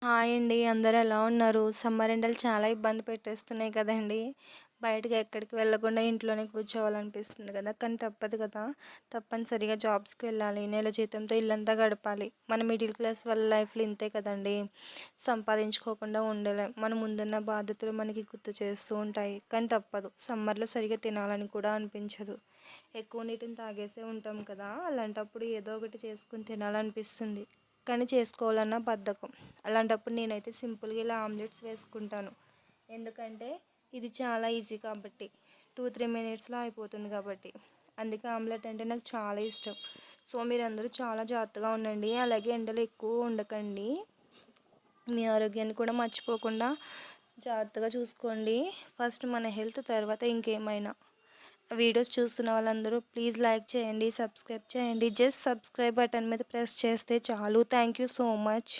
Hi అండి. అందరూ ఎలా ఉన్నారు? సమ్మర్ ఎండలు చాలా ఇబ్బంది పెట్టేస్తున్నాయి కదండీ! బయటకి ఎక్కడికి వెళ్ళకుండా ఇంట్లోనే కూర్చోవాలనిపిస్తుంది కదా! కానీ తప్పదు కదా! తప్పనిసరిగా జాబ్స్‌కి వెళ్ళాలి. నెల జీతంతో ఇల్లంతా గడపాలి. మన మిడిల్ క్లాస్ వాళ్ళ లైఫ్‌లో ఇంతే కదండీ! సంపాదించుకోకుండా ఉండలేం. మన ముందున్న బాధ్యతలు మనకి గుర్తు చేస్తూ ఉంటాయి. కానీ తప్పదు. సమ్మర్‌లో సరిగ్గా తినాలని కూడా అనిపించదు. ఎక్కువ నీటిని తాగేసే ఉంటాం కదా! అలాంటప్పుడు ఏదో ఒకటి చేసుకొని తినాలనిపిస్తుంది. కానీ చేసుకోవాలన్నా బద్ధకం. అలాంటప్పుడు నేనైతే సింపుల్గా ఇలా ఆమ్లెట్స్ వేసుకుంటాను. ఎందుకంటే ఇది చాలా ఈజీ కాబట్టి 2-3 మినిట్స్లో అయిపోతుంది కాబట్టి. అందుకే ఆమ్లెట్ అంటే నాకు చాలా ఇష్టం. సో మీరందరూ చాలా జాగ్రత్తగా ఉండండి. అలాగే ఎండలో ఎక్కువ ఉండకండి. మీ ఆరోగ్యాన్ని కూడా మర్చిపోకుండా జాగ్రత్తగా చూసుకోండి. ఫస్ట్ మన హెల్త్, తర్వాత ఇంకేమైనా. వీడియోస్ చూస్తున్న వాళ్ళందరూ ప్లీజ్ లైక్ చేయండి, సబ్స్క్రైబ్ చేయండి. జస్ట్ సబ్స్క్రైబ్ బటన్ మీద ప్రెస్ చేస్తే చాలు. Thank you so much.